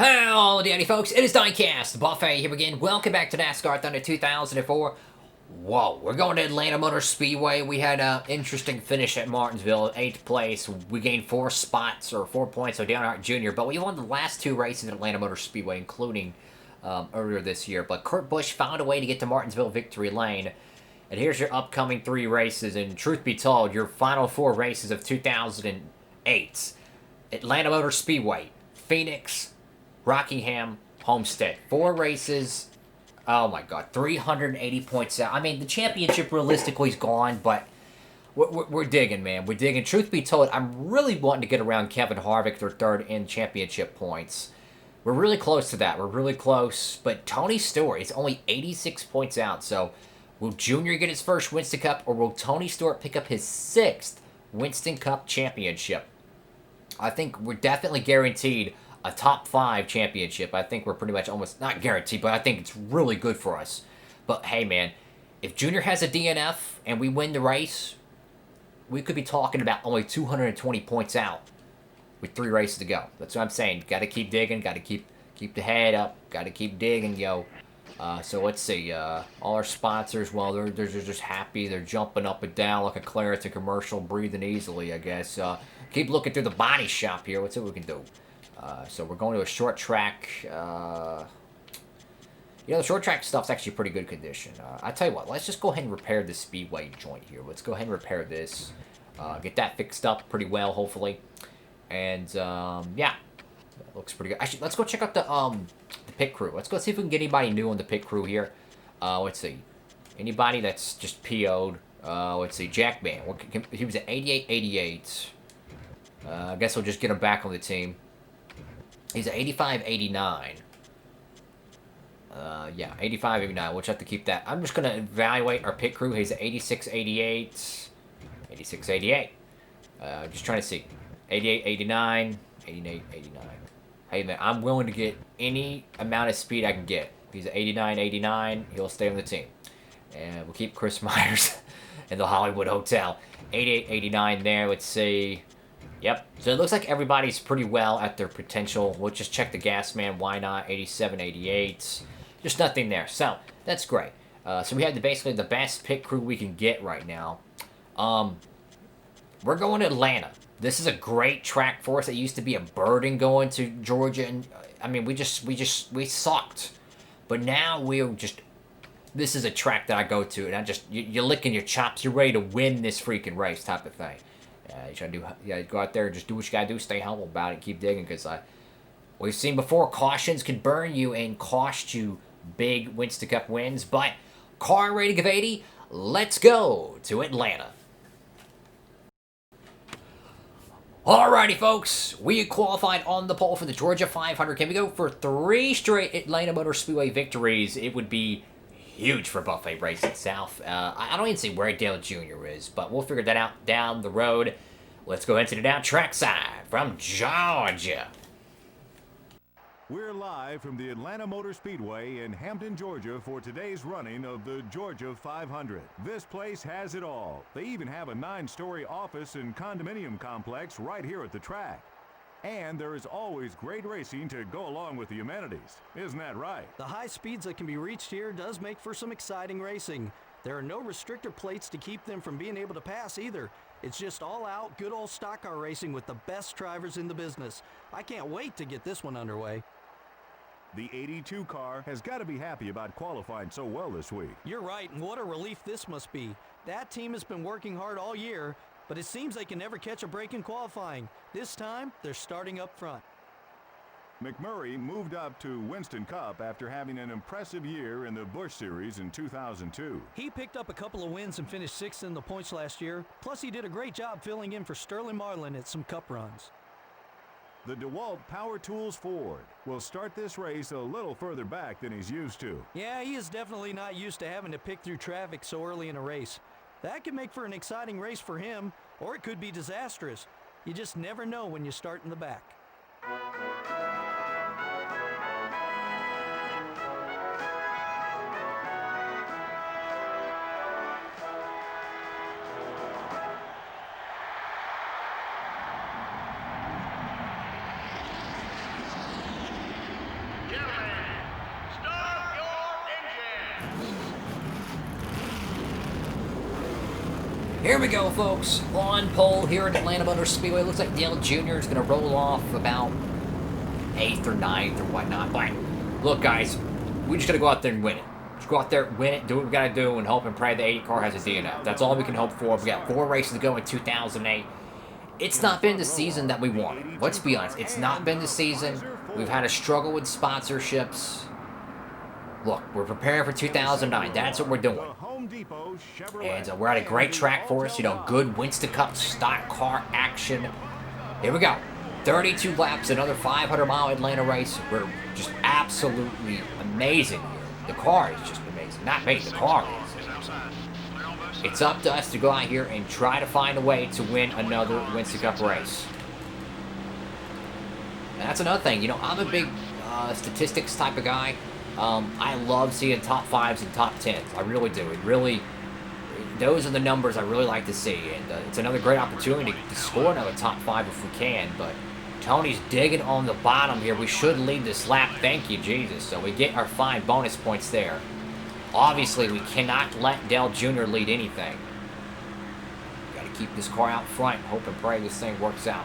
Hello, Daddy folks, it is Diecastbuffet here again. Welcome back to NASCAR Thunder 2004. Whoa, we're going to Atlanta Motor Speedway. We had an interesting finish at Martinsville, 8th place. We gained 4 spots, or 4 points, so Dale Jr., but we won the last 2 races at Atlanta Motor Speedway, including earlier this year. But Kurt Busch found a way to get to Martinsville Victory Lane. And here's your upcoming 3 races, and truth be told, your final 4 races of 2008. Atlanta Motor Speedway, Phoenix, Rockingham, Homestead. 4 races. Oh my god. 380 points out. I mean, the championship realistically is gone, but we're digging, man. We're digging. Truth be told, I'm really wanting to get around Kevin Harvick, their 3rd in championship points. We're really close to that. We're really close. But Tony Stewart is only 86 points out. So, will Junior get his first Winston Cup, or will Tony Stewart pick up his 6th Winston Cup championship? I think we're definitely guaranteed a top 5 championship. I think we're pretty much almost, not guaranteed, but I think it's really good for us. But hey, man, if Junior has a DNF and we win the race, we could be talking about only 220 points out with 3 races to go. That's what I'm saying. Got to keep digging. Got to keep the head up. Got to keep digging, yo. So let's see. All our sponsors, well, they're just happy. They're jumping up and down like a Claritin commercial, breathing easily, I guess. Keep looking through the body shop here. Let's see what we can do. So we're going to a short track. The short track stuff's actually pretty good condition. I tell you what, let's just go ahead and repair this speedway joint here. Let's go ahead and repair this. Get that fixed up pretty well, hopefully. And, yeah. That looks pretty good. Actually, let's go check out the pit crew. Let's go see if we can get anybody new on the pit crew here. Let's see. Anybody that's just PO'd. Let's see. Jackman. He was at 88-88. I guess we'll just get him back on the team. He's at 85-89. Yeah, 85-89. We'll just have to keep that. I'm just going to evaluate our pit crew. He's at 86-88. 86-88. Just trying to see. 88-89. 88-89. Hey, man, I'm willing to get any amount of speed I can get. He's at 89-89. He'll stay on the team. And we'll keep Chris Myers in the Hollywood Hotel. 88-89 there. Let's see. Yep. So it looks like everybody's pretty well at their potential. We'll just check the gas man. Why not? 87-88. Just nothing there. So that's great. So we have basically the best pit crew we can get right now. We're going to Atlanta. This is a great track for us. It used to be a burden going to Georgia, and I mean we sucked. But now this is a track that I go to, and you're licking your chops. You're ready to win this freaking race, type of thing. You try to go out there and just do what you gotta do. Stay humble about it. Keep digging, because we've seen before, cautions can burn you and cost you big Winston Cup wins. But car rating of 80. Let's go to Atlanta. Alrighty, folks. We qualified on the pole for the Georgia 500. Can we go for 3 straight Atlanta Motor Speedway victories? It would be huge for Buffet Racing South. I don't even see where Dale Jr. is, but we'll figure that out down the road. Let's go into the down trackside from Georgia. We're live from the Atlanta Motor Speedway in Hampton, Georgia for today's running of the Georgia 500. This place has it all. They even have a 9-story office and condominium complex right here at the track. And there is always great racing to go along with the amenities. Isn't that right? The high speeds that can be reached here does make for some exciting racing. There are no restrictor plates to keep them from being able to pass either. It's just all out, good old stock car racing with the best drivers in the business. I can't wait to get this one underway. The 82 car has got to be happy about qualifying so well this week. You're right, and what a relief this must be. That team has been working hard all year, but it seems they can never catch a break in qualifying. This time, they're starting up front. McMurray moved up to Winston Cup after having an impressive year in the Busch Series in 2002. He picked up a couple of wins and finished 6th in the points last year. Plus, he did a great job filling in for Sterling Marlin at some Cup runs. The DeWalt Power Tools Ford will start this race a little further back than he's used to. Yeah, he is definitely not used to having to pick through traffic so early in a race. That could make for an exciting race for him, or it could be disastrous. You just never know when you start in the back. Here we go, folks. On pole here at Atlanta Motor Speedway. Looks like Dale Jr. is going to roll off about 8th or 9th or whatnot. But look, guys, we just got to go out there and win it. Just go out there, win it, do what we got to do, and hope and pray the 80 car has a DNF. That's all we can hope for. We got 4 races to go in 2008. It's not been the season that we wanted. Let's be honest. It's not been the season. We've had a struggle with sponsorships. Look, we're preparing for 2009. That's what we're doing. And we're at a great track for us. You know, good Winston Cup stock car action. Here we go. 32 laps, another 500-mile Atlanta race. We're just absolutely amazing here. The car is just amazing. Not me, the car is. It's up to us to go out here and try to find a way to win another Winston Cup race. And that's another thing. You know, I'm a big statistics type of guy. I love seeing top 5s and top 10s. I really do. It really, those are the numbers I really like to see. And it's another great opportunity to score another top 5 if we can. But Tony's digging on the bottom here. We should lead this lap. Thank you, Jesus. So we get our 5 bonus points there. Obviously, we cannot let Dale Jr. lead anything. Got to keep this car out front. Hope and pray this thing works out.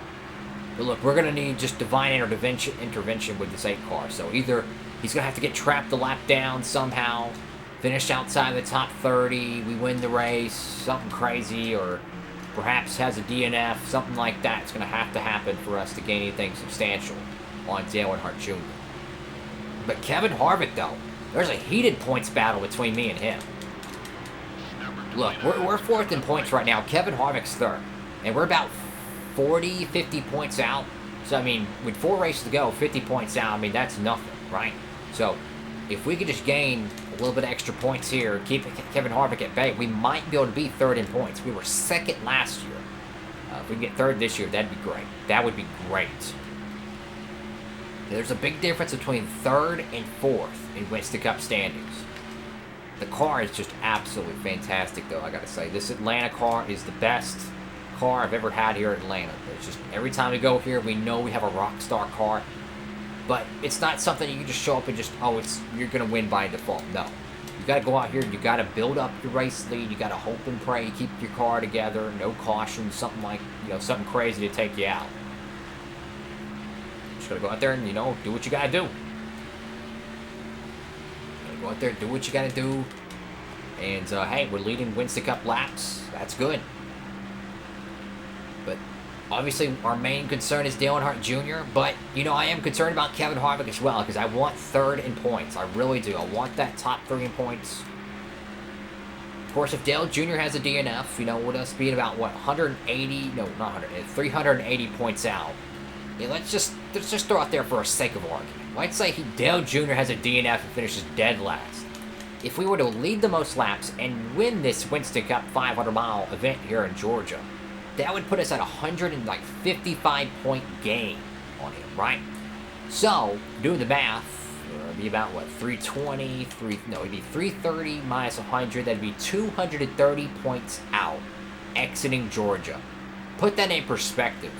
But look, we're going to need just divine intervention with this 8 car. So either he's going to have to get trapped the lap down somehow, finish outside the top 30, we win the race, something crazy, or perhaps has a DNF, something like that. It's going to happen for us to gain anything substantial on Dale Earnhardt Jr. But Kevin Harvick, though, there's a heated points battle between me and him. Look, we're 4th in points right now. Kevin Harvick's 3rd. And we're about 40, 50 points out. So, I mean, with 4 races to go, 50 points out, I mean, that's nothing, right? So, if we could just gain a little bit of extra points here, keep Kevin Harvick at bay, we might be able to be 3rd in points. We were 2nd last year. If we can get 3rd this year, that'd be great. That would be great. There's a big difference between 3rd and 4th in Winston Cup standings. The car is just absolutely fantastic, though, I gotta say. This Atlanta car is the best car I've ever had here in Atlanta. It's just, every time we go here, we know we have a rock star car. But it's not something you can just show up and just, you're going to win by default. No. You got to go out here and you got to build up your race lead. You got to hope and pray, keep your car together, no caution, something like, something crazy to take you out. Just got to go out there and, do what you got to do. Go out there, do what you got to do. And, hey, we're leading Winston Cup laps. That's good. But obviously, our main concern is Dale Earnhardt Jr., but, I am concerned about Kevin Harvick as well, because I want 3rd in points. I really do. I want that top 3 in points. Of course, if Dale Jr. has a DNF, with us being about, 380 points out. Let's just throw out there for a sake of argument. Let's say Dale Jr. has a DNF and finishes dead last. If we were to lead the most laps and win this Winston Cup 500-mile event here in Georgia, that would put us at 155-point gain on him, right? So, doing the math, it'd be about, 320, it'd be 330 minus 100. That'd be 230 points out exiting Georgia. Put that in perspective.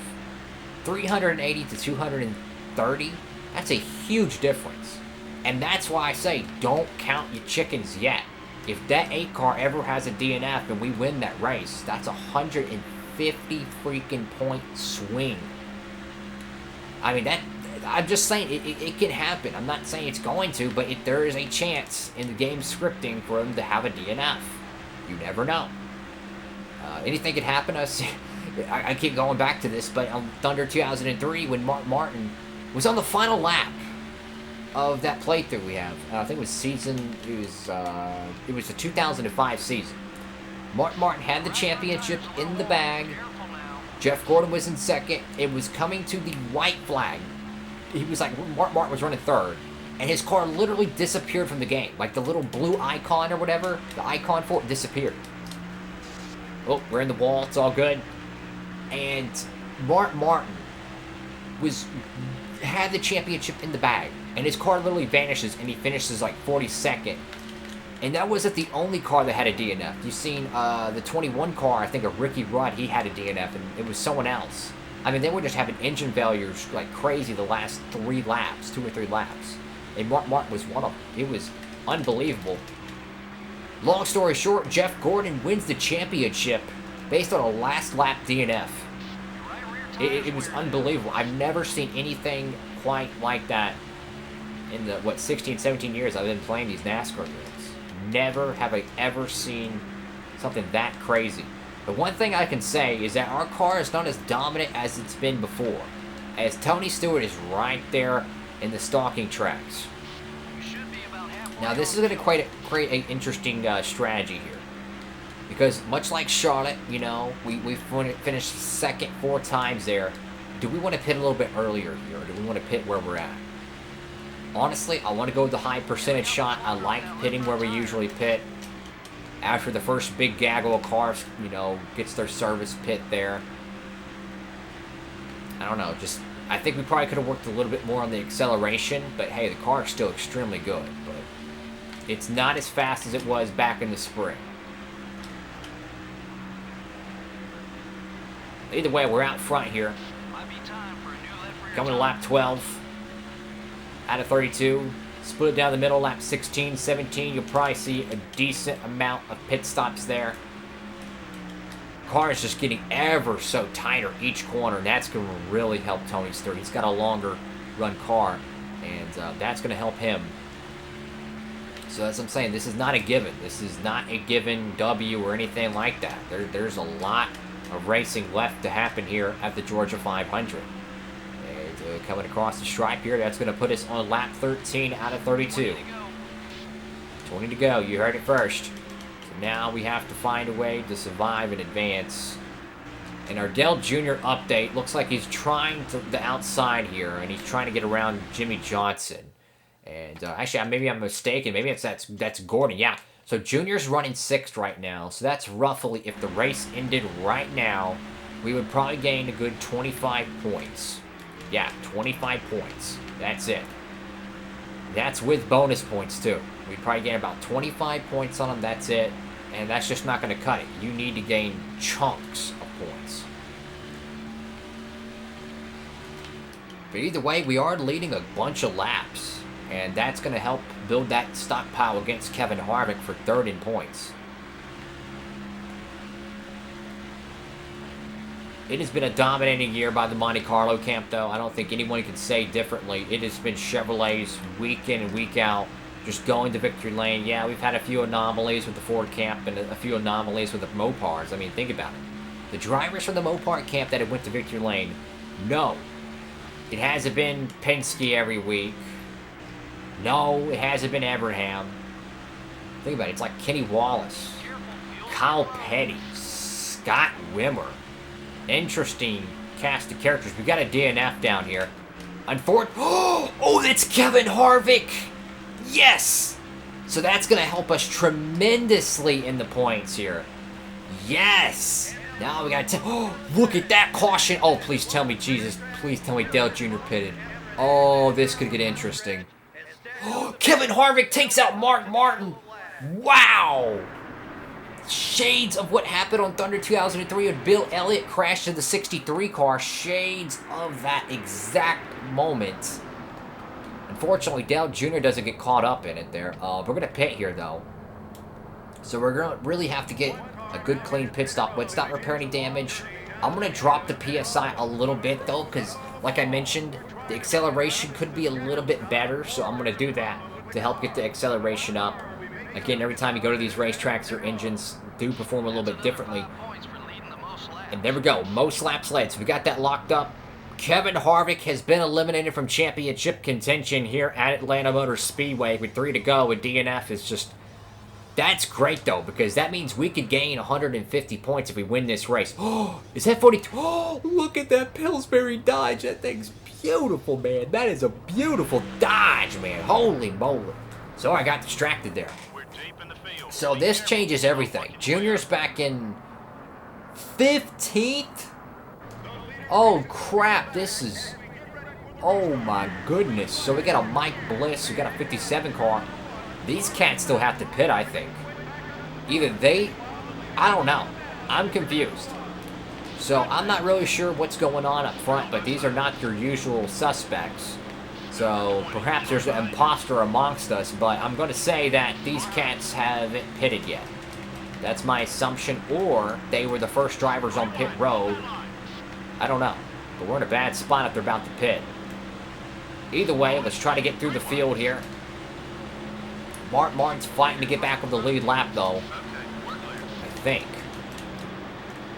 380 to 230, that's a huge difference. And that's why I say, don't count your chickens yet. If that 8 car ever has a DNF and we win that race, that's 150 freaking point swing. I mean, I'm just saying, it can happen. I'm not saying it's going to, but there is a chance in the game scripting for them to have a DNF. You never know. Anything could happen. I keep going back to this, but on Thunder 2003, when Mark Martin was on the final lap of that playthrough we have, I think it was it was the 2005 season. Mark Martin had the championship in the bag. Jeff Gordon was in 2nd. It was coming to the white flag. He was Mark Martin was running 3rd, and his car literally disappeared from the game. Like the little blue icon or whatever, the icon for it disappeared. Oh, we're in the wall. It's all good. And Mark Martin had the championship in the bag, and his car literally vanishes, and he finishes 42nd. And that wasn't the only car that had a DNF. You've seen the 21 car, I think of Ricky Rudd, he had a DNF, and it was someone else. I mean, they were just having engine failures like crazy the last 3 laps, 2 or 3 laps. And Mark Martin was one of them. It was unbelievable. Long story short, Jeff Gordon wins the championship based on a last lap DNF. It was unbelievable. I've never seen anything quite like that in the, 16, 17 years I've been playing these NASCAR games. Never have I ever seen something that crazy. The one thing I can say is that our car is not as dominant as it's been before, as Tony Stewart is right there in the stalking tracks. Now this is going to create an interesting strategy here. Because much like Charlotte, you know, we finished second 4 times there. Do we want to pit a little bit earlier here, or do we want to pit where we're at? Honestly, I want to go with the high percentage shot. I like pitting where we usually pit. After the first big gaggle of cars, you know, gets their service pit there. I don't know, just, I think we probably could have worked a little bit more on the acceleration, but hey, the car is still extremely good. But it's not as fast as it was back in the spring. Either way, we're out front here. Coming to lap 12 out of 32. Split it down the middle, lap 16, 17. You'll probably see a decent amount of pit stops there. Car is just getting ever so tighter each corner, and that's going to really help Tony Stewart. He's got a longer run car, and that's going to help him. So as I'm saying, this is not a given. This is not a given W or anything like that. There's a lot of racing left to happen here at the Georgia 500. And coming across the stripe here, that's going to put us on lap 13 out of 32. 20 to go. You heard it first. So now we have to find a way to survive and advance. And our Dale Jr. update looks like he's trying to the outside here, and he's trying to get around Jimmy Johnson. And actually, maybe I'm mistaken. Maybe that's Gordon. Yeah. So Junior's running 6th right now. So that's roughly, if the race ended right now, we would probably gain a good 25 points. Yeah, 25 points. That's it. That's with bonus points too. We'd probably gain about 25 points on them. That's it. And that's just not going to cut it. You need to gain chunks of points. But either way, we are leading a bunch of laps. And that's going to help build that stockpile against Kevin Harvick for 3rd in points. It has been a dominating year by the Monte Carlo camp, though. I don't think anyone can say differently. It has been Chevrolet's week in and week out, just going to victory lane. Yeah, we've had a few anomalies with the Ford camp and a few anomalies with the Mopars. I mean, think about it. The drivers from the Mopar camp that have went to victory lane, no. It hasn't been Penske every week. No, it hasn't been Abraham. Think about it. It's like Kenny Wallace, Kyle Petty, Scott Wimmer. Interesting cast of characters. We got a DNF down here. Unfortunately, oh, that's Kevin Harvick. Yes. So that's going to help us tremendously in the points here. Yes. Now we got to. Look at that caution. Oh, please tell me, Jesus. Please tell me Dale Jr. pitted. Oh, this could get interesting. Kevin Harvick takes out Mark Martin. Wow. Shades of what happened on Thunder 2003 when Bill Elliott crashed in the 63 car. Shades of that exact moment. Unfortunately, Dale Jr. doesn't get caught up in it there. We're going to pit here, though. So we're going to really have to get a good, clean pit stop. Let's not repair any damage. I'm going to drop the PSI a little bit, though, because, like I mentioned, the acceleration could be a little bit better. So I'm going to do that to help get the acceleration up. Again, every time you go to these racetracks, your engines do perform a little bit differently. And there we go. Most laps led. So we got that locked up. Kevin Harvick has been eliminated from championship contention here at Atlanta Motor Speedway with 3 to go. And DNF is just... That's great, though, because that means we could gain 150 points if we win this race. Oh, is that 42? Oh, look at that Pillsbury Dodge. That thing's beautiful, man. That is a beautiful Dodge, man. Holy moly. So I got distracted there. So this changes everything. Junior's back in 15th? Oh, crap. This is... Oh, my goodness. So we got a Mike Bliss. We got a 57 car. These cats still have to pit, I think. Either they... I don't know. I'm confused. So I'm not really sure what's going on up front, but these are not your usual suspects. So perhaps there's an imposter amongst us, but I'm going to say that these cats haven't pitted yet. That's my assumption, or they were the first drivers on pit road. I don't know, but we're in a bad spot if they're about to pit. Either way, let's try to get through the field here. Martin's fighting to get back on the lead lap, though. I think.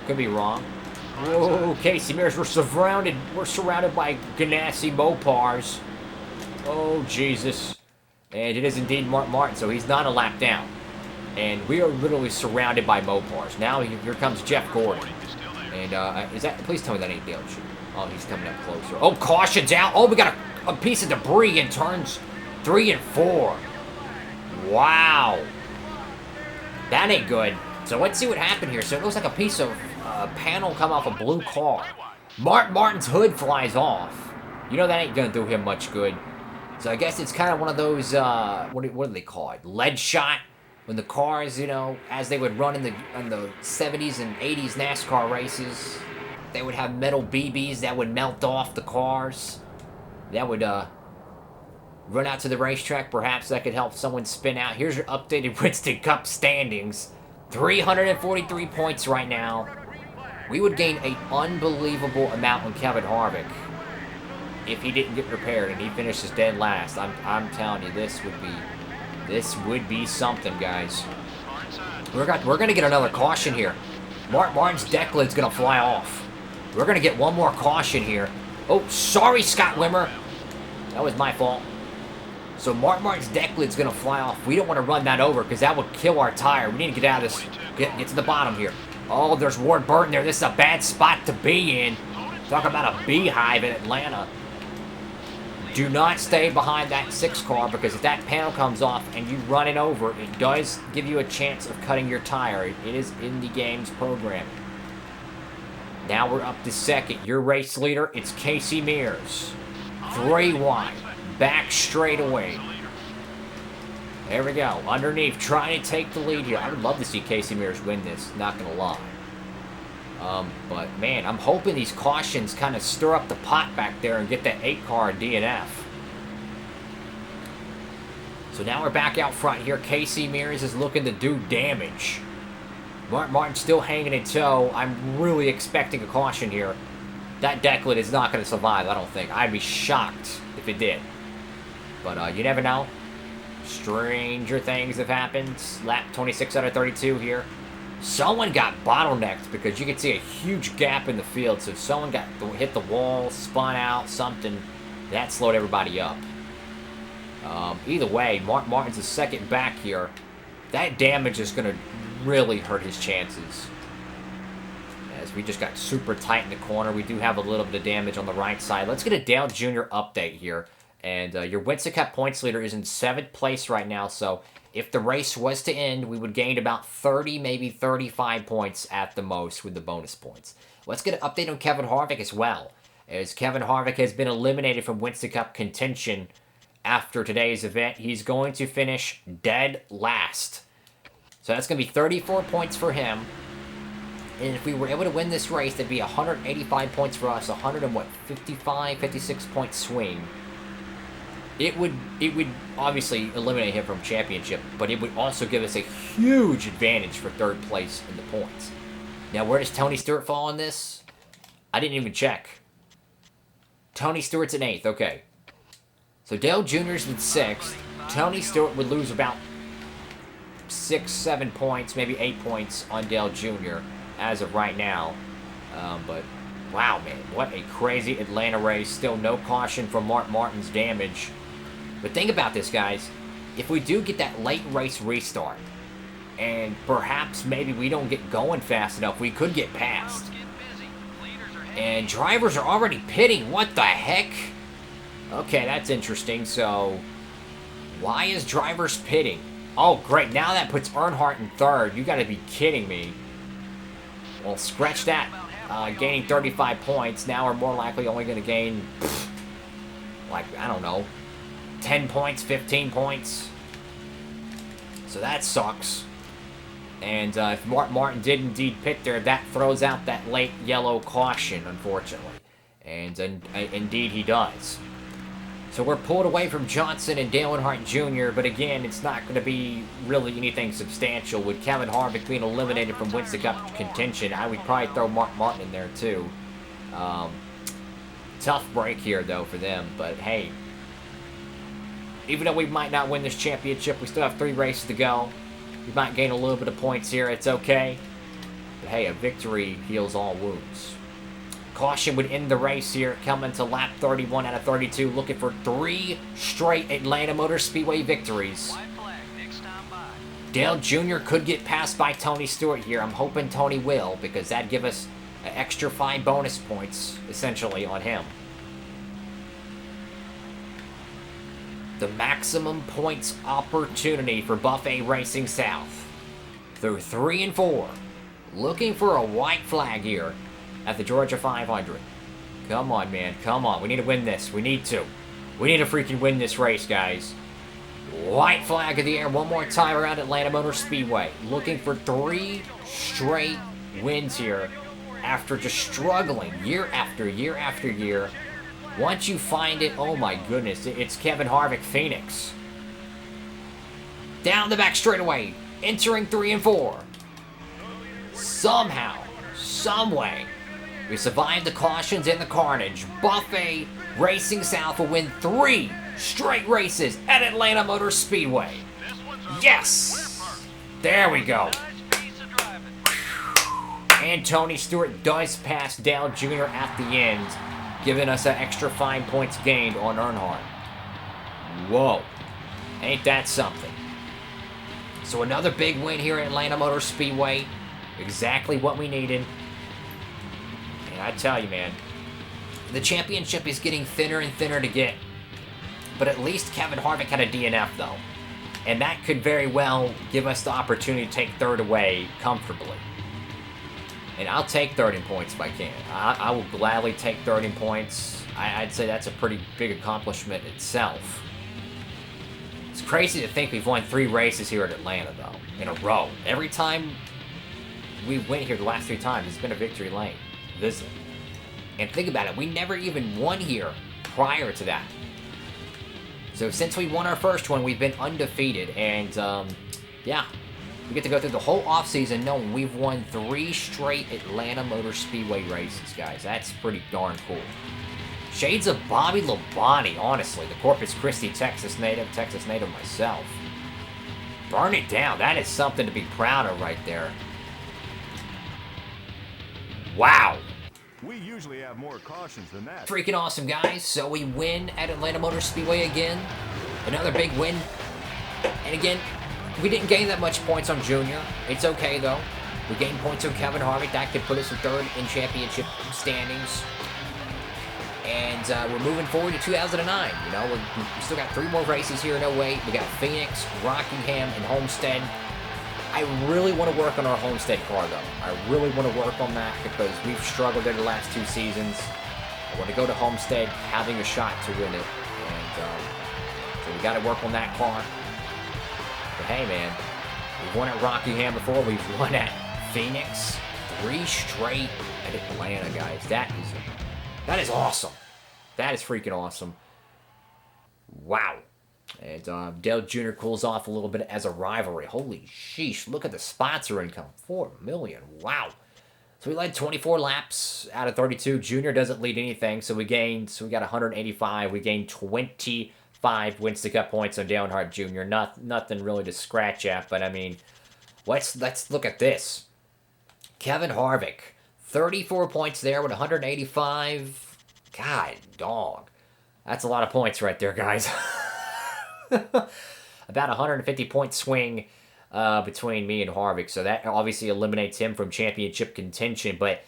Could be wrong. Whoa, Casey Mears, we're surrounded by Ganassi Mopars. Oh, Jesus. And it is indeed Martin, so he's not a lap down. And we are literally surrounded by Mopars. Now here comes Jeff Gordon. And is that, please tell me that ain't Dale Jr. Oh, he's coming up closer. Oh, caution's out. Oh, we got a piece of debris in turns 3 and 4. Wow. That ain't good. So let's see what happened here. So it looks like a piece of panel come off a blue car. Martin's hood flies off. You know that ain't gonna do him much good. So I guess it's kind of one of those, what do they call it? Lead shot? When the cars, you know, as they would run in the 70s and 80s NASCAR races, they would have metal BBs that would melt off the cars. That would run out to the racetrack. Perhaps that could help someone spin out. Here's your updated Winston Cup standings. 343 points right now. We would gain an unbelievable amount on Kevin Harvick if he didn't get repaired and he finishes dead last. I'm telling you, this would be something, guys. We're gonna get another caution here. Martin's deck lid's gonna fly off. We're gonna get one more caution here. Oh, sorry, Scott Wimmer. That was my fault. So Martin's deck lid's gonna fly off. We don't want to run that over because that would kill our tire. We need to get out of this. Get to the bottom here. Oh, there's Ward Burton there. This is a bad spot to be in. Talk about a beehive in Atlanta. Do not stay behind that 6 car because if that panel comes off and you run it over, it does give you a chance of cutting your tire. It is in the game's programming. Now we're up to second. Your race leader, it's Casey Mears. 3 wide. Back straight away. There we go. Underneath, trying to take the lead here. I would love to see Casey Mears win this, not gonna lie. But man, I'm hoping these cautions kind of stir up the pot back there and get that 8 car DNF. So now we're back out front here. Casey Mears is looking to do damage. Martin's still hanging in tow. I'm really expecting a caution here. That deck lid is not going to survive, I don't think. I'd be shocked if it did. But you never know. Stranger things have happened. Lap 26 out of 32 here. Someone got bottlenecked because you could see a huge gap in the field. So someone hit the wall, spun out, something. That slowed everybody up. Either way, Martin's the second back here. That damage is going to really hurt his chances. As we just got super tight in the corner. We do have a little bit of damage on the right side. Let's get a Dale Jr. update here. And your Winston Cup points leader is in 7th place right now. So if the race was to end, we would gain about 30, maybe 35 points at the most with the bonus points. Let's get an update on Kevin Harvick as well. As Kevin Harvick has been eliminated from Winston Cup contention after today's event. He's going to finish dead last. So that's going to be 34 points for him. And if we were able to win this race, that'd be 185 points for us. 55, 56 point swing. It would obviously eliminate him from championship, but it would also give us a huge advantage for 3rd place in the points. Now, where does Tony Stewart fall on this? I didn't even check. Tony Stewart's in 8th, okay. So Dale Jr.'s in 6th. Tony Stewart would lose about 6, 7 points, maybe 8 points on Dale Jr. as of right now. But, wow, man, what a crazy Atlanta race. Still no caution for Martin's damage. But think about this, guys. If we do get that late race restart, and perhaps maybe we don't get going fast enough, we could get past. And drivers are already pitting. What the heck? Okay, that's interesting. So, why is drivers pitting? Oh, great. Now that puts Earnhardt in 3rd. You got to be kidding me. Well, scratch that. Gaining 35 points. Now we're more likely only going to gain, like, I don't know, 10 points, 15 points. So that sucks. And if Martin did indeed pit there, that throws out that late yellow caution, unfortunately. And indeed he does. So we're pulled away from Johnson and Dale Earnhardt Jr., but again, it's not going to be really anything substantial. With Kevin Harvick being eliminated from Winston Cup contention, I would probably throw Mark Martin in there too. Tough break here, though, for them, but hey, even though we might not win this championship, we still have 3 races to go. We might gain a little bit of points here, it's okay. But hey, a victory heals all wounds. Caution would end the race here, coming to lap 31 out of 32, looking for 3 straight Atlanta Motor Speedway victories. Dale Jr. could get passed by Tony Stewart here. I'm hoping Tony will, because that'd give us an extra 5 bonus points, essentially, on him. The maximum points opportunity for Buffet Racing South. Through 3 and 4. Looking for a white flag here at the Georgia 500. Come on, man. Come on. We need to win this. We need to. We need to freaking win this race, guys. White flag of the air one more time around Atlanta Motor Speedway. Looking for 3 straight wins here after just struggling year after year after year. Once you find it, oh my goodness, it's Kevin Harvick Phoenix. Down the back straightaway, entering 3 and 4. Somehow, someway, we survived the cautions and the carnage. Buffet Racing South will win 3 straight races at Atlanta Motor Speedway. Yes! There we go. And Tony Stewart does pass Dale Jr. at the end, giving us an extra 5 points gained on Earnhardt. Whoa. Ain't that something? So another big win here at Atlanta Motor Speedway. Exactly what we needed. And I tell you, man, the championship is getting thinner and thinner to get. But at least Kevin Harvick had a DNF, though. And that could very well give us the opportunity to take 3rd away comfortably. And I'll take 3rd in points if I can. I will gladly take 3rd in points. I'd say that's a pretty big accomplishment itself. It's crazy to think we've won 3 races here at Atlanta, though, in a row. Every time we went here the last 3 times, it's been a victory lane visit. And think about it, we never even won here prior to that. So since we won our first one, we've been undefeated. And, yeah, we get to go through the whole offseason knowing we've won 3 straight Atlanta Motor Speedway races, guys. That's pretty darn cool. Shades of Bobby Labonte, honestly. The Corpus Christi, Texas native myself. Burn it down. That is something to be proud of right there. Wow. We usually have more cautions than that. Freaking awesome, guys. So we win at Atlanta Motor Speedway again. Another big win. And again, we didn't gain that much points on Junior. It's okay, though. We gained points on Kevin Harvick. That could put us in 3rd in championship standings. And we're moving forward to 2009. You know, we still got 3 more races here in 08. We got Phoenix, Rockingham, and Homestead. I really want to work on our Homestead car, though. I really want to work on that because we've struggled there the last 2 seasons. I want to go to Homestead having a shot to win it. And so we got to work on that car. But hey, man, we've won at Rockingham before. We've won at Phoenix. 3 straight at Atlanta, guys. That is awesome. That is freaking awesome. Wow. And Dale Jr. cools off a little bit as a rivalry. Holy sheesh. Look at the sponsor income. $4 million. Wow. So we led 24 laps out of 32. Junior doesn't lead anything. So we got 185. We gained 25 Winston Cup points on Dale Earnhardt Jr. Nothing really to scratch at. But I mean, let's look at this. Kevin Harvick. 34 points there with 185. God, dog. That's a lot of points right there, guys. About 150-point swing between me and Harvick. So that obviously eliminates him from championship contention. But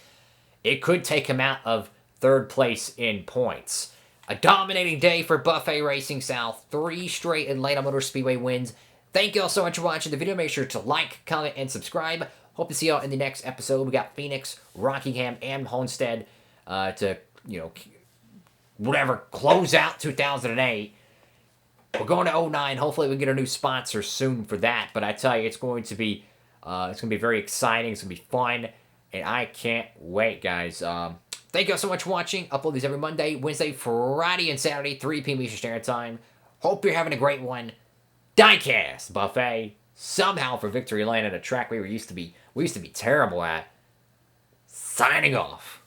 it could take him out of 3rd place in points. A dominating day for Buffet Racing South. 3 straight Atlanta Motor Speedway wins. Thank you all so much for watching the video. Make sure to like, comment, and subscribe. Hope to see y'all in the next episode. We got Phoenix, Rockingham, and Homestead to, whatever, close out 2008. We're going to 09. Hopefully we get a new sponsor soon for that. But I tell you, it's going to be very exciting. It's going to be fun. And I can't wait, guys. Thank you all so much for watching. Upload these every Monday, Wednesday, Friday, and Saturday, 3 p.m. Eastern Standard Time. Hope you're having a great one. Diecastbuffet. Somehow for victory lane at a track we used to be terrible at. Signing off.